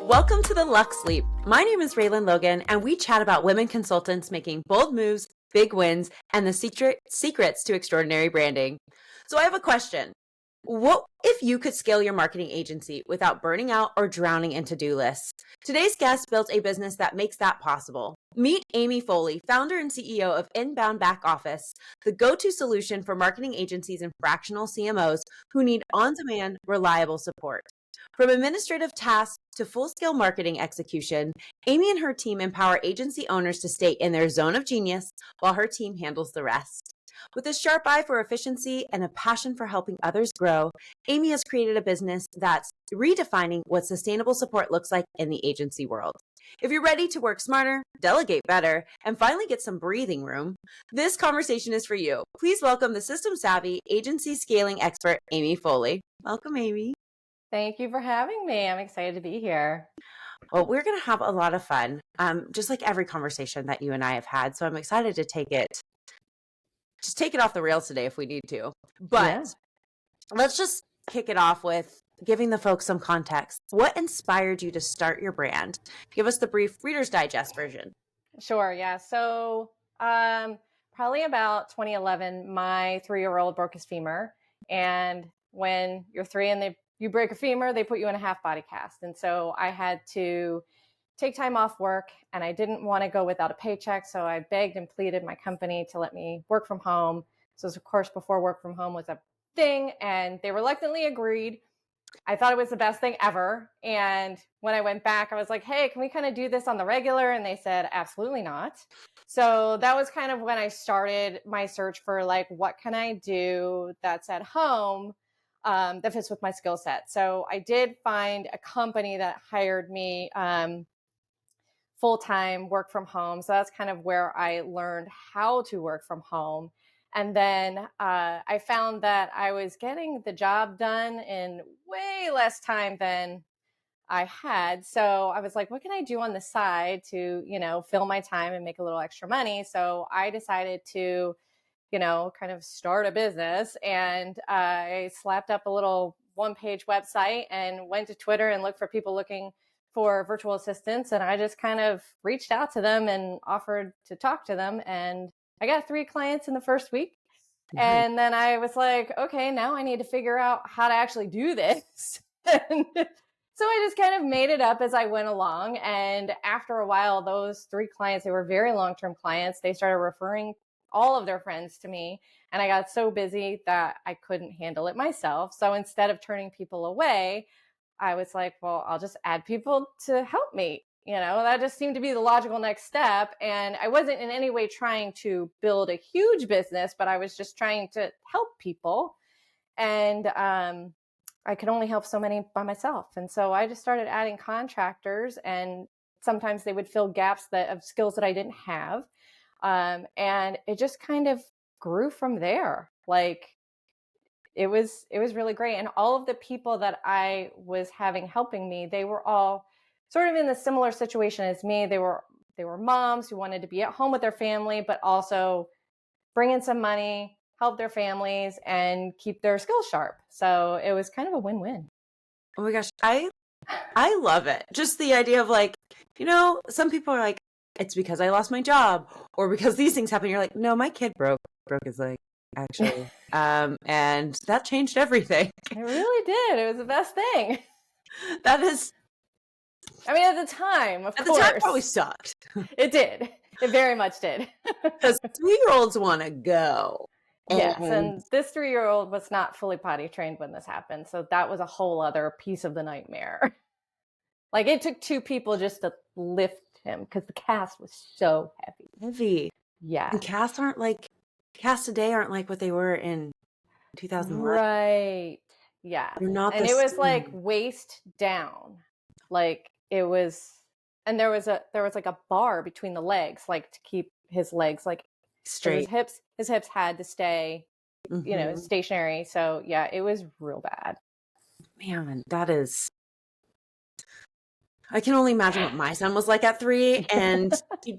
Welcome to the Luxe Leap. My name is Reland Logan, and we chat about women consultants making bold moves, big wins, and the secrets to extraordinary branding. So I have a question. What if you could scale your marketing agency without burning out or drowning in to-do lists? Today's guest built a business that makes that possible. Meet Amy Foley, founder and CEO of Inbound Back Office, the go-to solution for marketing agencies and fractional CMOs who need on-demand, reliable support. From administrative tasks to full-scale marketing execution, Amy and her team empower agency owners to stay in their zone of genius while her team handles the rest. With a sharp eye for efficiency and a passion for helping others grow, Amy has created a business that's redefining what sustainable support looks like in the agency world. If you're ready to work smarter, delegate better, and finally get some breathing room, this conversation is for you. Please welcome the system-savvy agency scaling expert, Amy Foley. Welcome, Amy. Thank you for having me. I'm excited to be here. Well, we're going to have a lot of fun, just like every conversation that you and I have had. So I'm excited to take it off the rails today if we need to. But Let's just kick it off with giving the folks some context. What inspired you to start your brand? Give us the brief Reader's Digest version. Sure. Yeah. So probably about 2011, my 3-year-old broke his femur. And when you're 3 and you break a femur, they put you in a half body cast. And so I had to take time off work and I didn't want to go without a paycheck. So I begged and pleaded my company to let me work from home. So of course, before work from home was a thing, and they reluctantly agreed. I thought it was the best thing ever. And when I went back, I was like, hey, can we kind of do this on the regular? And they said, absolutely not. So that was kind of when I started my search for like, what can I do that's at home that fits with my skill set. So I did find a company that hired me full-time, work from home. So that's kind of where I learned how to work from home. And then I found that I was getting the job done in way less time than I had. So I was like, what can I do on the side to, fill my time and make a little extra money? So I decided to kind of start a business, and I slapped up a little one-page website and went to Twitter and looked for people looking for virtual assistants. And I just kind of reached out to them and offered to talk to them. And I got 3 clients in the first week. Mm-hmm. And then I was like, okay, now I need to figure out how to actually do this. And so I just kind of made it up as I went along. And after a while, those 3 clients, they were very long-term clients. They started referring all of their friends to me. And I got so busy that I couldn't handle it myself. So instead of turning people away, I was like, well, I'll just add people to help me. That just seemed to be the logical next step. And I wasn't in any way trying to build a huge business, but I was just trying to help people. And I could only help so many by myself. And so I just started adding contractors, and sometimes they would fill gaps of skills that I didn't have. And it just kind of grew from there. Like it was really great. And all of the people that I was having helping me, they were all sort of in a similar situation as me. They were moms who wanted to be at home with their family, but also bring in some money, help their families, and keep their skills sharp. So it was kind of a win-win. Oh my gosh. I love it. Just the idea of like, some people are like, it's because I lost my job or because these things happen. You're like, no, my kid broke his leg, actually. And that changed everything. It really did. It was the best thing. That is. I mean, at the time, of course. At the time, probably sucked. It did. It very much did. Because 3-year-olds want to go. Yes, and this 3-year-old was not fully potty trained when this happened. So that was a whole other piece of the nightmare. Like it took 2 people just to lift him because the cast was so heavy. Yeah. And casts today aren't like what they were in 2001. Right. Yeah. They're not and it was like waist down. Like it was, and there was like a bar between the legs, like to keep his legs like straight. His hips had to stay, stationary. So yeah, it was real bad. Man, that is. I can only imagine what my son was like at 3. And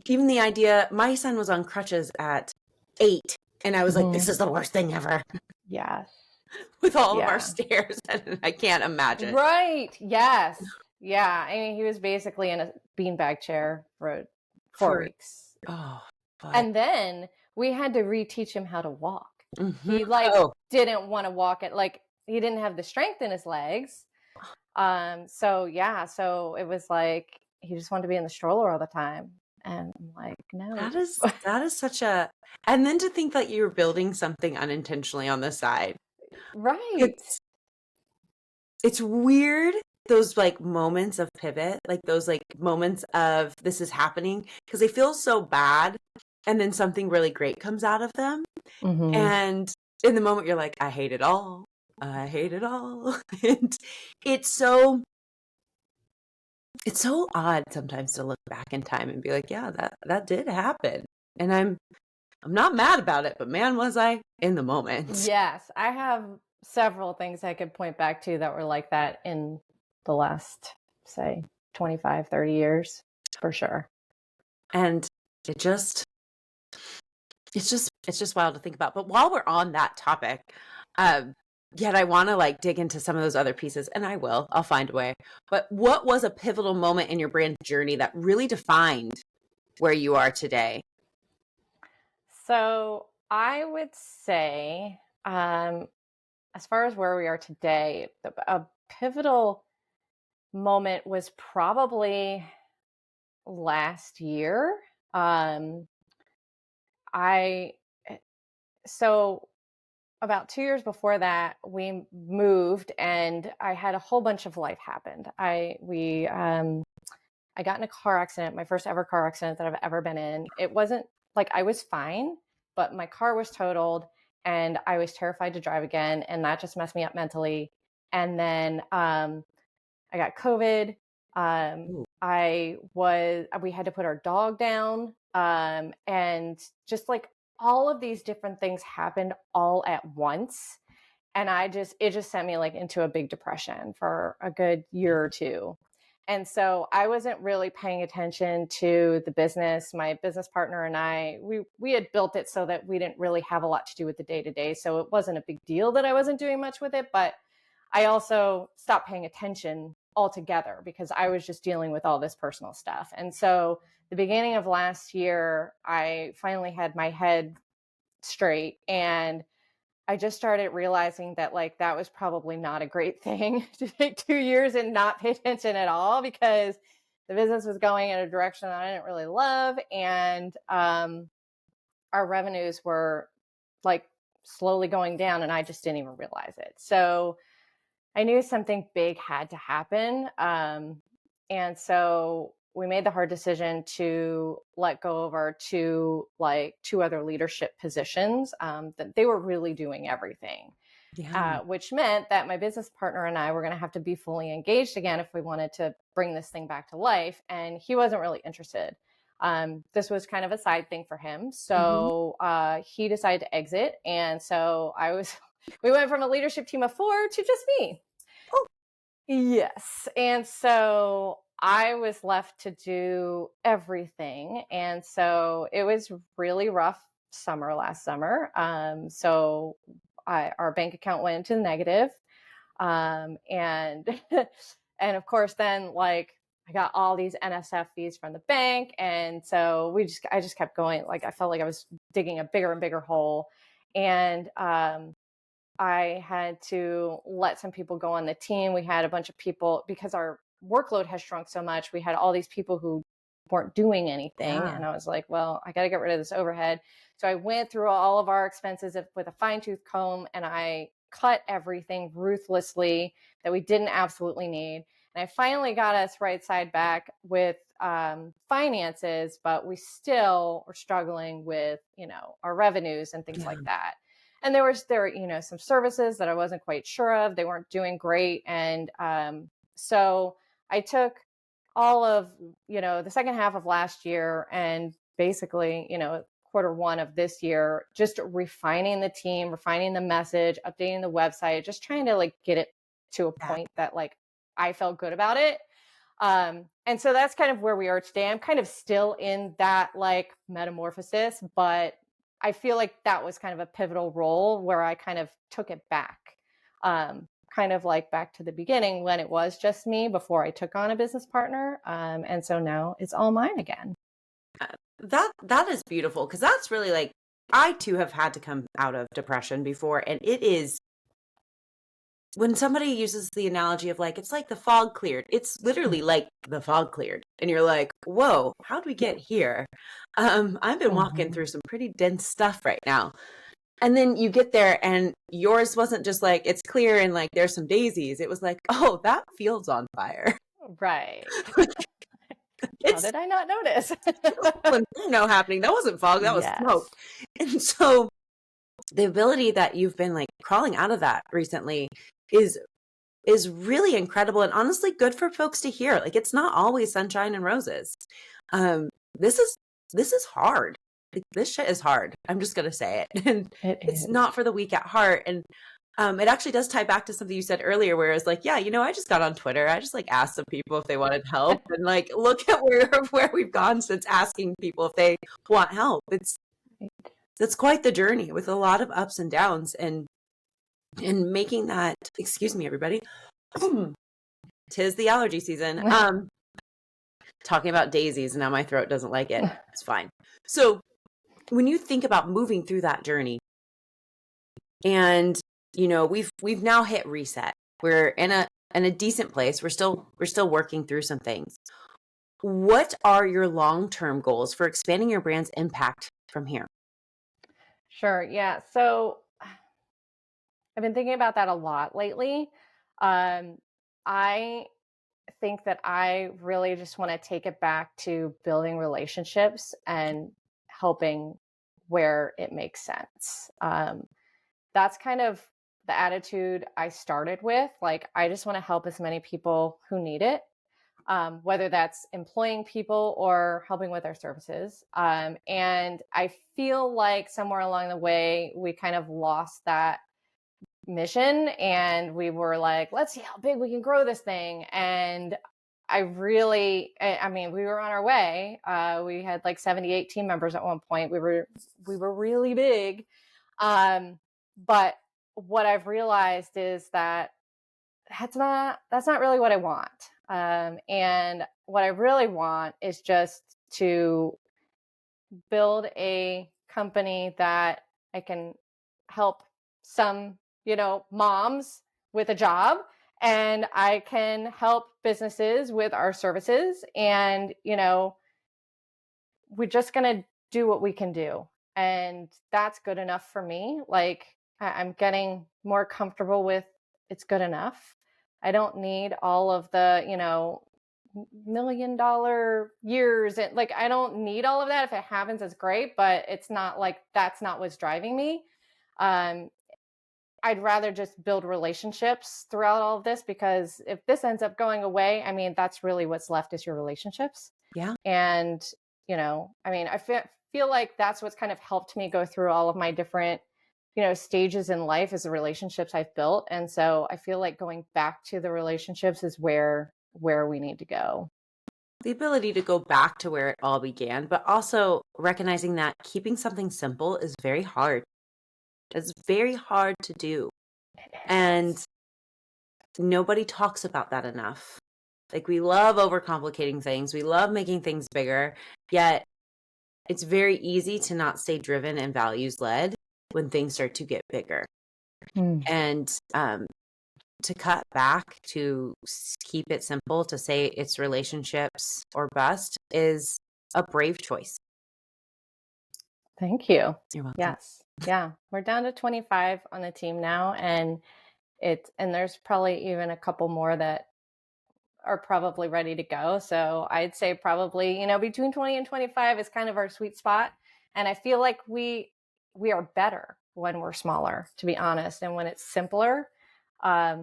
even the idea, my son was on crutches at 8. And I was like, Mhm. this is the worst thing ever Yes. with all of our Yeah. stairs. And I can't imagine. Right. Yes. Yeah. I mean, he was basically in a beanbag chair for 4 For, weeks. oh, but, And then we had to reteach him how to walk. mhm. He like Oh, didn't want to walk it, like he didn't have the strength in his legs. So yeah, so it was like he just wanted to be in the stroller all the time. And I'm like, no. that is such a, and then to think that you're building something unintentionally on the side. Right. It's it's weird, those, like, moments of pivot, like, those, like, moments of this is happening because they feel so bad, and then something really great comes out of them, Hmm. and in the moment, you're like, "I hate it all. I hate it all." And it's so it's so odd sometimes to look back in time and be like, "Yeah, that did happen." And I'm not mad about it, but man, was I in the moment. Yes, I have several things I could point back to that were like that in the last, say, 25, 30 years, for sure. And it just it's just wild to think about. But while we're on that topic, um, yet I want to like dig into some of those other pieces, and I will. I'll find a way. But what was a pivotal moment in your brand journey that really defined where you are today? So I would say, as far as where we are today, a pivotal moment was probably last year. Um, I so about 2 years before that, we moved, and I had a whole bunch of life happened. I got in a car accident, my first ever car accident that I've ever been in. It wasn't like I was fine, but my car was totaled, and I was terrified to drive again, and that just messed me up mentally. And then I got COVID. Ooh, We had to put our dog down. And just like all of these different things happened all at once. And it just sent me like into a big depression for a good year or two. And so I wasn't really paying attention to the business. My business partner and we had built it so that we didn't really have a lot to do with the day to day. So it wasn't a big deal that I wasn't doing much with it, but I also stopped paying attention altogether because I was just dealing with all this personal stuff. And so the beginning of last year, I finally had my head straight, and I just started realizing that like that was probably not a great thing to take 2 years and not pay attention at all, because the business was going in a direction that I didn't really love. And our revenues were like slowly going down, and I just didn't even realize it. So I knew something big had to happen. And so we made the hard decision to let go of our two other leadership positions, that they were really doing everything, yeah. which meant that my business partner and I were going to have to be fully engaged again if we wanted to bring this thing back to life. And he wasn't really interested. This was kind of a side thing for him. Mhm. So he decided to exit. And so we went from a leadership team of 4 to just me. Oh, Yes. And so I was left to do everything. And so it was really rough summer last summer. Our bank account went into the negative. And and of course then like I got all these NSF fees from the bank. And so I just kept going. Like I felt like I was digging a bigger and bigger hole. And I had to let some people go on the team. We had a bunch of people because our workload has shrunk so much. We had all these people who weren't doing anything. yeah. And I was like, well, I got to get rid of this overhead. So I went through all of our expenses with a fine tooth comb, and I cut everything ruthlessly that we didn't absolutely need. And I finally got us right side back with finances, but we still were struggling with, our revenues and things like Yeah. that. And there were some services that I wasn't quite sure of. They weren't doing great. And so I took all of the second half of last year, and basically quarter 1 of this year, just refining the team, refining the message, updating the website, just trying to like get it to a Yeah. point that like I felt good about it. And so that's kind of where we are today. I'm kind of still in that like metamorphosis, but I feel like that was kind of a pivotal role where I kind of took it back. Kind of like back to the beginning when it was just me before I took on a business partner. And so now it's all mine again. That is beautiful, because that's really like, I too have had to come out of depression before, and it is, when somebody uses the analogy of like, it's like the fog cleared, it's literally like the fog cleared, and you're like, whoa, how did we get here? I've been walking through some pretty dense stuff right now. And then you get there and yours wasn't just like, it's clear and like there's some daisies. It was like, oh, that field's on fire. Right. How It's did I not notice? inferno happening. That wasn't fog, that was smoke. Yes. And so the ability that you've been like crawling out of that recently is really incredible, and honestly good for folks to hear. Like, it's not always sunshine and roses. This is hard. Like, this shit is hard. I'm just gonna say it. And it's not for the weak at heart. And it actually does tie back to something you said earlier, where it's like, yeah, I just got on Twitter. I just like asked some people if they wanted help, and like, look at where we've gone since asking people if they want help. It's quite the journey with a lot of ups and downs, and making that, excuse me, everybody. Tis the allergy season. Talking about daisies, and now my throat doesn't like it. It's fine. So when you think about moving through that journey, and we've now hit reset. We're in a decent place. We're still working through some things. What are your long-term goals for expanding your brand's impact from here? Sure. Yeah. So I've been thinking about that a lot lately. I think that I really just want to take it back to building relationships and helping where it makes sense. That's kind of the attitude I started with. Like, I just want to help as many people who need it, whether that's employing people or helping with their services. And I feel like somewhere along the way, we kind of lost that mission, and we were like, let's see how big we can grow this thing. And I mean, we were on our way. We had like 78 team members at one point. We were really big. But what I've realized is that that's not really what I want. And what I really want is just to build a company that I can help some, moms with a job, and I can help businesses with our services. And, we're just going to do what we can do. And that's good enough for me. Like, I'm getting more comfortable with it's good enough. I don't need all of the, $1 million years. And like, I don't need all of that. If it happens, it's great, but it's not like, that's not what's driving me. I'd rather just build relationships throughout all of this, because if this ends up going away, I mean, that's really what's left is your relationships. Yeah. And, I mean, I feel like that's what's kind of helped me go through all of my different, stages in life, is the relationships I've built. And so I feel like going back to the relationships is where we need to go. The ability to go back to where it all began, but also recognizing that keeping something simple is very hard. It's very hard to do. And nobody talks about that enough. Like, we love overcomplicating things. We love making things bigger, yet it's very easy to not stay driven and values led when things start to get bigger. And to cut back, to keep it simple, to say it's relationships or bust, is a brave choice. Thank you. You're welcome. Yes. Yeah. We're down to 25 on the team now. And there's probably even a couple more that are probably ready to go. So I'd say probably, between 20 and 25 is kind of our sweet spot. And I feel like we are better when we're smaller, to be honest. And when it's simpler, I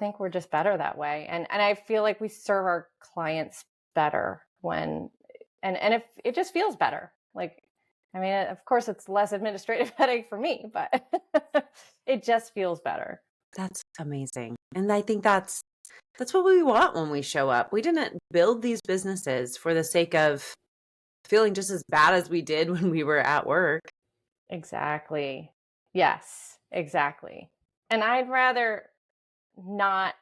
think we're just better that way. And I feel like we serve our clients better when, and if it just feels better. Like, I mean, of course it's less administrative headache for me, but it just feels better. That's amazing. And I think that's what we want when we show up. We didn't build these businesses for the sake of feeling just as bad as we did when we were at work. Exactly. Yes, exactly. And I'd rather not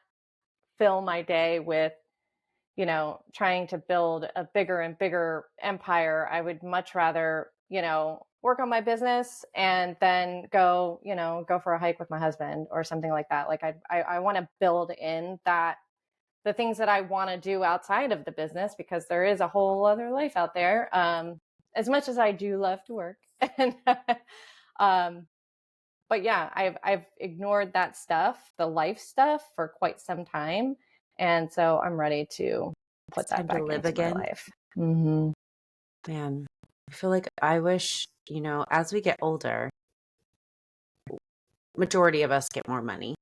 fill my day with, trying to build a bigger and bigger empire. I would much rather, work on my business and then go for a hike with my husband or something like that. Like I want to build in that the things that I want to do outside of the business, because there is a whole other life out there. As much as I do love to work. And um, but yeah, I've ignored that stuff, the life stuff, for quite some time, and so I'm ready to put It's that time to back live into my again. life. Mm-hmm. Man, I feel like I wish, as we get older, majority of us get more money,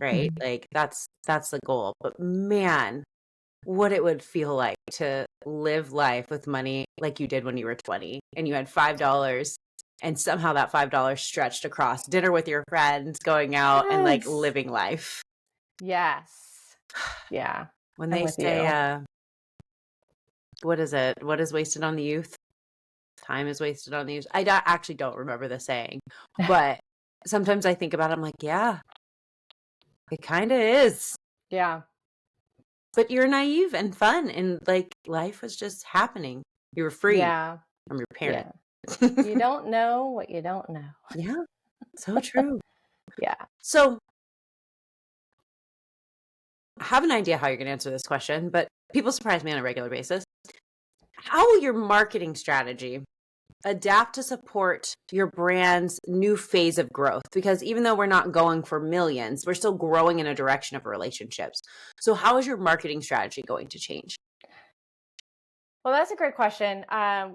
right? Mm-hmm. Like that's the goal. But man, what it would feel like to live life with money like you did when you were 20 and you had $5 and somehow that $5 stretched across dinner with your friends, going out and like Yes. living life. Yes. Yeah. When I'm they with say, you. what is it? What is wasted on the youth? Time is wasted on the youth. I actually don't remember the saying, but sometimes I think about it, I'm like, yeah, it kind of is. Yeah. But you're naive and fun and like life was just happening. You were free Yeah. from your parents. Yeah. You don't know what you don't know. Yeah, so true. Yeah. So I have an idea how you're going to answer this question, but people surprise me on a regular basis. How will your marketing strategy adapt to support your brand's new phase of growth? Because even though we're not going for millions, we're still growing in a direction of relationships. So how is your marketing strategy going to change? Well, that's a great question.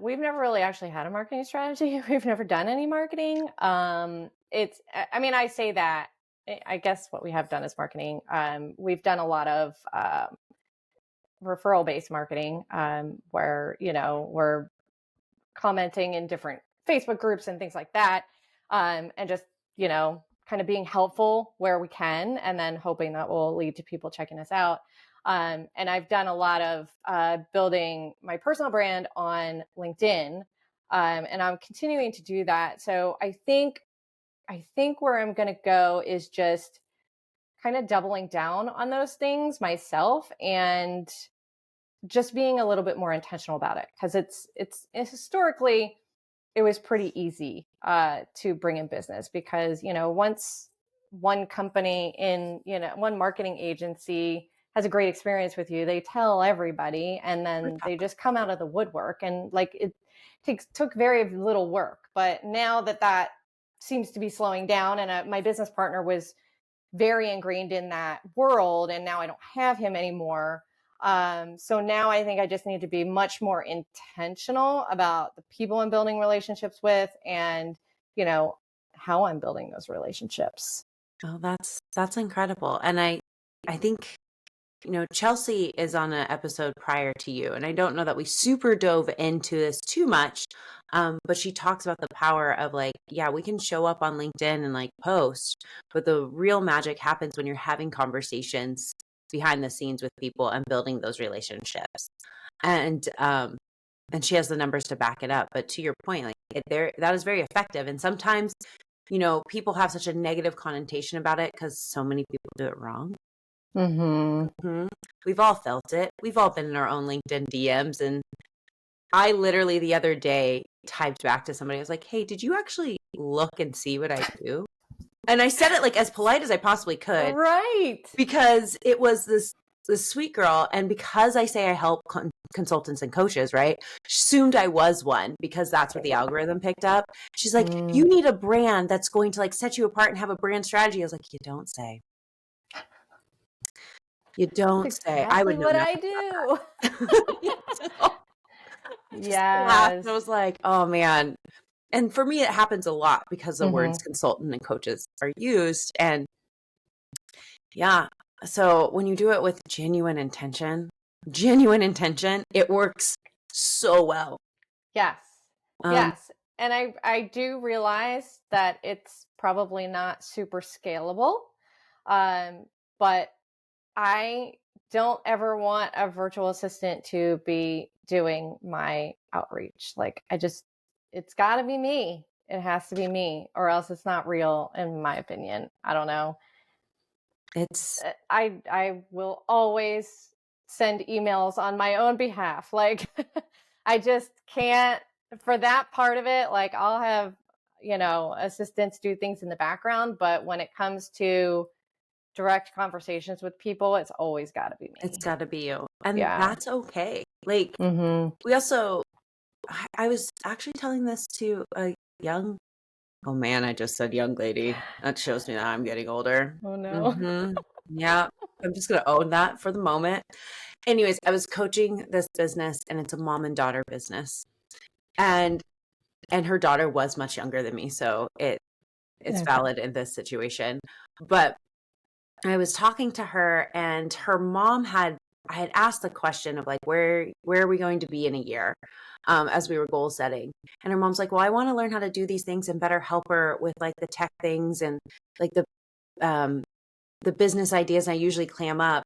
We've never really actually had a marketing strategy. We've never done any marketing. I say that. I guess what we have done is marketing. We've done a lot of referral-based marketing, where we're commenting in different Facebook groups and things like that, and just kind of being helpful where we can, and then hoping that will lead to people checking us out. And I've done a lot of building my personal brand on LinkedIn, and I'm continuing to do that. So I think where I'm going to go is just kind of doubling down on those things myself, and just being a little bit more intentional about it, because it's historically it was pretty easy to bring in business, because once one company one marketing agency has a great experience with you, they tell everybody, and then they just come out of the woodwork, and like it took very little work. But now that seems to be slowing down, and my business partner was very ingrained in that world, and now I don't have him anymore. So now I think I just need to be much more intentional about the people I'm building relationships with, and how I'm building those relationships. Oh, that's incredible. And I think Chelsea is on an episode prior to you, and I don't know that we super dove into this too much, but she talks about the power of like, yeah, we can show up on LinkedIn and like post, but the real magic happens when you're having conversations behind the scenes with people and building those relationships. And she has the numbers to back it up. But to your point, like that is very effective. And sometimes, people have such a negative connotation about it because so many people do it wrong. Mm-hmm. Mm-hmm. We've all felt it. We've all been in our own LinkedIn DMs. And I literally the other day typed back to somebody. I was like, hey, did you actually look and see what I do? And I said it like as polite as I possibly could. Right. Because it was this sweet girl. And because I say I help consultants and coaches, right? Assumed I was one because that's what the algorithm picked up. She's like, you need a brand that's going to like set you apart and have a brand strategy. I was like, you don't say. You don't That's say. I would exactly know what I nothing do. about that. I just laughed. Yes. I was like, oh man. And for me, it happens a lot because the Mm-hmm. words consultant and coaches are used. And yeah, so when you do it with genuine intention, it works so well. Yes. Um, Yes. And I do realize that it's probably not super scalable. But I don't ever want a virtual assistant to be doing my outreach. Like it's got to be me. It has to be me, or else it's not real, in my opinion. I don't know. It's I will always send emails on my own behalf. Like I just can't, for that part of it. Like I'll have, assistants do things in the background, but when it comes to direct conversations with people, it's always got to be me. it's got to be you. And Yeah. that's okay. Like we also, I was actually telling this to a young, oh man, I just said young lady. That shows me that I'm getting older. Oh no. Yeah. I'm just going to own that for the moment. Anyways, I was coaching this business, and it's a mom and daughter business. And her daughter was much younger than me, so it's Okay. valid in this situation. But I was talking to her, and her mom I had asked the question of like, where are we going to be in a year, as we were goal setting. And her mom's like, well, I want to learn how to do these things and better help her with like the tech things and like the business ideas I usually clam up.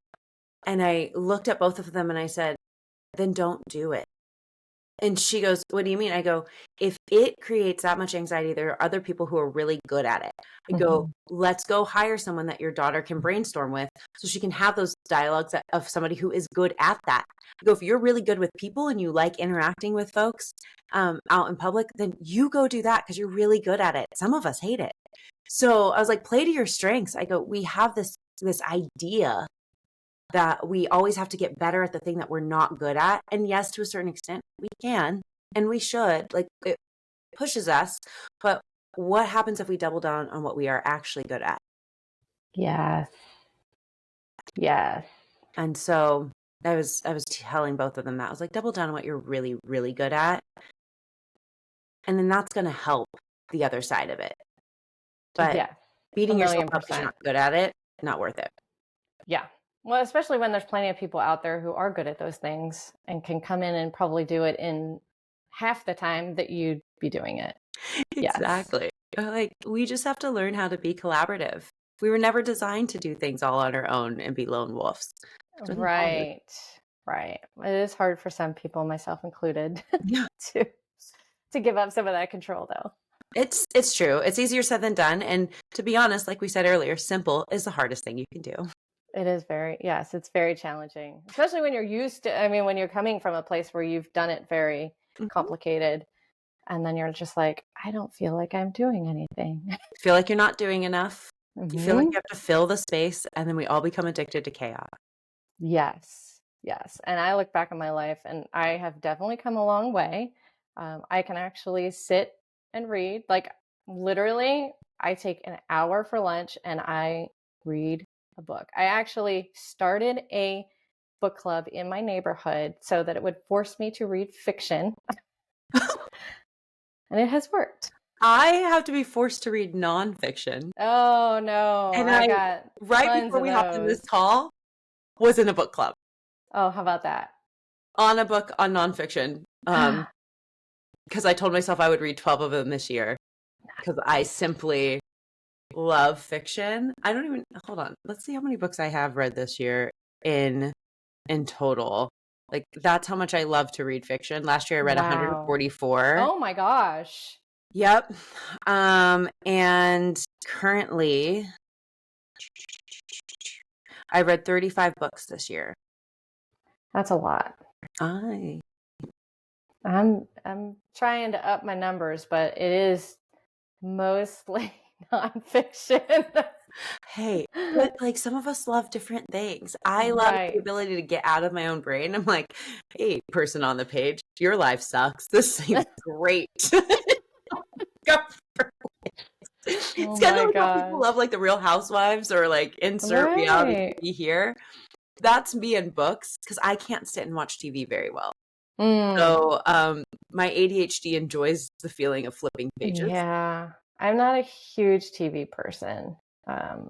And I looked at both of them and I said, then don't do it. And she goes, what do you mean? I go, if it creates that much anxiety, there are other people who are really good at it. I go, let's go hire someone that your daughter can brainstorm with so she can have those dialogues of somebody who is good at that. I go, if you're really good with people and you like interacting with folks out in public, then you go do that because you're really good at it. Some of us hate it. So I was like, play to your strengths. I go, we have this idea that we always have to get better at the thing that we're not good at. And yes, to a certain extent, we can and we should. Like it pushes us. But what happens if we double down on what we are actually good at? Yes. Yes. And so I was telling both of them that. I was like, double down on what you're really, really good at. And then that's going to help the other side of it. But beating yourself up because you're not good at it, not worth it. Yeah. Well, especially when there's plenty of people out there who are good at those things and can come in and probably do it in half the time that you'd be doing it. Exactly. Yes. Like we just have to learn how to be collaborative. We were never designed to do things all on our own and be lone wolves. Really right. Right. It is hard for some people, myself included, to give up some of that control though. It's true. It's easier said than done. And to be honest, like we said earlier, simple is the hardest thing you can do. It is it's very challenging, especially when you're when you're coming from a place where you've done it very complicated, and then you're just like, I don't feel like I'm doing anything. Feel like you're not doing enough. You feel like you have to fill the space, and then we all become addicted to chaos. Yes. And I look back on my life and I have definitely come a long way. I can actually sit and read. Like literally, I take an hour for lunch and I read a book. I actually started a book club in my neighborhood so that it would force me to read fiction. And it has worked. I have to be forced to read nonfiction. Oh no. And I got right before we hopped in this call was in a book club. Oh, how about that? On a book on nonfiction. Because I told myself I would read 12 of them this year. Because I simply love fiction. I don't even, hold on. Let's see how many books I have read this year in total. Like that's how much I love to read fiction. Last year I read 144. Oh my gosh. Yep. And currently I read 35 books this year. That's a lot. I'm trying to up my numbers, but it is mostly nonfiction. Hey, but like some of us love different things. I love the ability to get out of my own brain. I'm like, hey, person on the page, your life sucks. This seems great. Go for it. It's kind of like how people love like the Real Housewives or like insert reality TV here. That's me in books because I can't sit and watch TV very well. So my ADHD enjoys the feeling of flipping pages. Yeah. I'm not a huge TV person.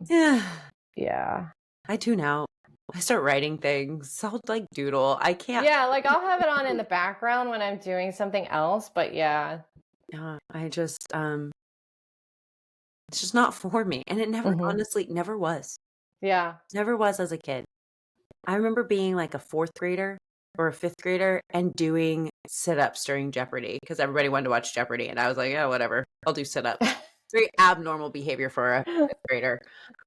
Yeah. I tune out. I start writing things. I'll like doodle. I can't. Yeah, like I'll have it on in the background when I'm doing something else, but yeah. I just it's just not for me. And it never honestly never was. Yeah. Never was as a kid. I remember being like a 4th grader or a 5th grader and doing sit-ups during Jeopardy because everybody wanted to watch Jeopardy. And I was like, yeah, whatever. I'll do sit-ups. Very abnormal behavior for a fifth grader.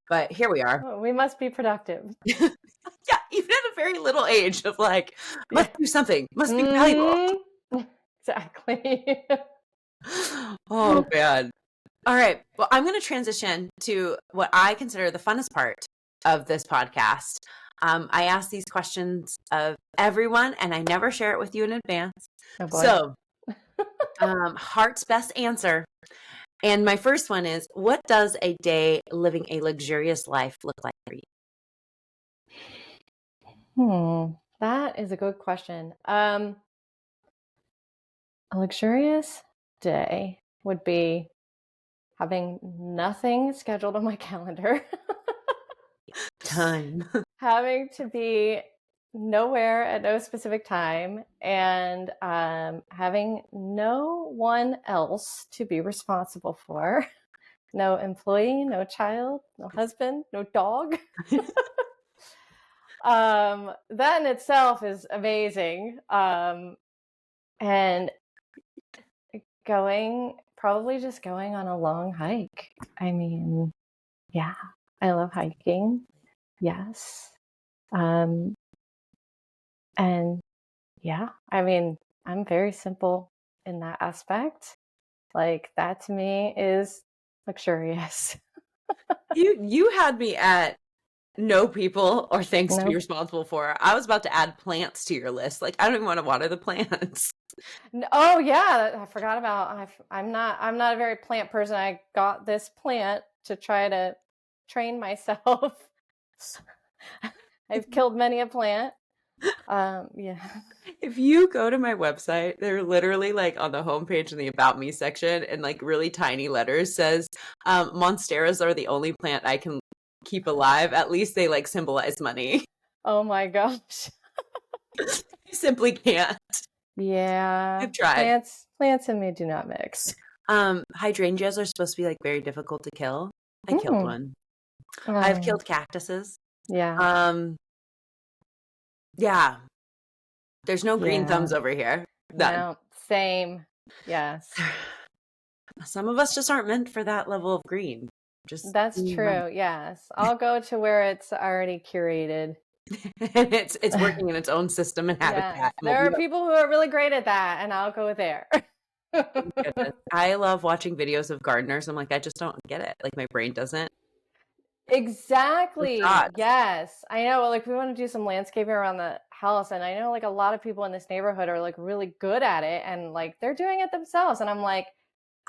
But here we are. Oh, we must be productive. Yeah, even at a very little age of like, must do something, must be valuable. Exactly. Oh, man. All right. Well, I'm going to transition to what I consider the funnest part of this podcast. I ask these questions of everyone, and I never share it with you in advance. Oh boy. So, heart's best answer. And my first one is, what does a day living a luxurious life look like for you? That is a good question. A luxurious day would be having nothing scheduled on my calendar. Time. Having to be nowhere at no specific time, and having no one else to be responsible for. No employee, no child, no husband, no dog. That in itself is amazing. And probably just going on a long hike. I mean, yeah, I love hiking. Yes. And yeah, I mean, I'm very simple in that aspect. Like, that to me is luxurious. You had me at no people or things to be Nope. responsible for. I was about to add plants to your list. Like, I don't even want to water the plants. Oh yeah, I forgot about. I'm not a very plant person. I got this plant to try to train myself. I've killed many a plant. Yeah. If you go to my website, they're literally like on the homepage in the About Me section in like really tiny letters says, Monsteras are the only plant I can keep alive. At least they like symbolize money. Oh my gosh. You simply can't. Yeah. I've tried. Plants and me do not mix. Hydrangeas are supposed to be like very difficult to kill. I killed one. I've killed cactuses. Yeah. Yeah. There's no green Yeah. thumbs over here. No, same. Yes. Some of us just aren't meant for that level of green. That's true. Yes. I'll go to where it's already curated. And it's working in its own system and habitat. Yes. There are people who are really great at that, and I'll go there. Goodness. I love watching videos of gardeners. I'm like, I just don't get it. Like my brain doesn't. Exactly. Thoughts. Yes. I know. Like, we want to do some landscaping around the house, and I know like a lot of people in this neighborhood are like really good at it, and like they're doing it themselves. And I'm like,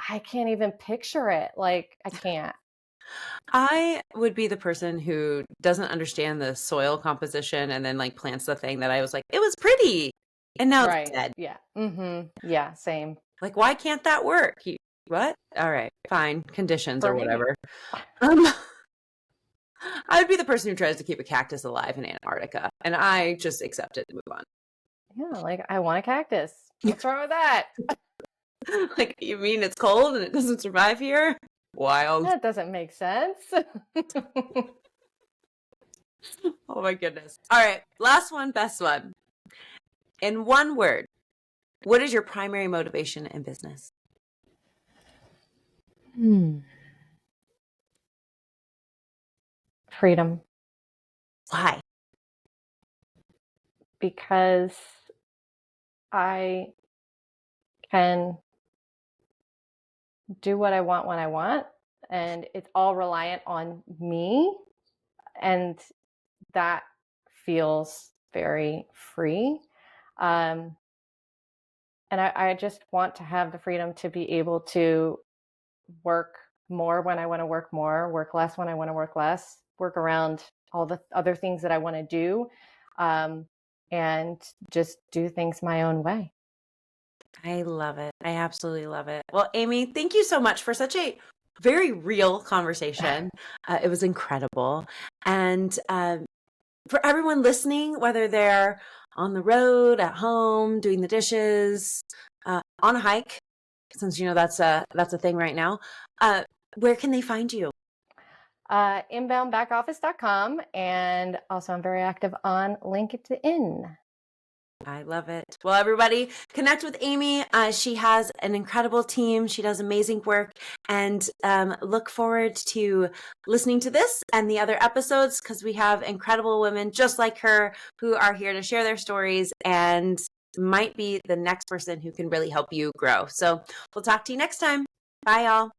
I can't even picture it. Like, I can't. I would be the person who doesn't understand the soil composition and then like plants the thing that I was like, it was pretty. And now it's dead. Yeah. Yeah. Same. Like, why can't that work? What? All right, fine. Conditions For or me. whatever. I would be the person who tries to keep a cactus alive in Antarctica, and I just accept it and move on. Yeah, like, I want a cactus. What's wrong with that? Like, you mean it's cold and it doesn't survive here? Wild. That doesn't make sense. Oh my goodness. All right, last one, best one. In one word, what is your primary motivation in business? Freedom. Why? Because I can do what I want when I want, and it's all reliant on me, and that feels very free. And I just want to have the freedom to be able to work more when I want to work more, work less when I want to work less, work around all the other things that I want to do, and just do things my own way. I love it. I absolutely love it. Well, Amy, thank you so much for such a very real conversation. It was incredible. And for everyone listening, whether they're on the road, at home, doing the dishes, on a hike, since you know that's a thing right now, where can they find you? Inboundbackoffice.com, and also I'm very active on LinkedIn. I love it. Well, everybody, connect with Amy. She has an incredible team. She does amazing work, and look forward to listening to this and the other episodes, because we have incredible women just like her who are here to share their stories and might be the next person who can really help you grow. So we'll talk to you next time. Bye, y'all.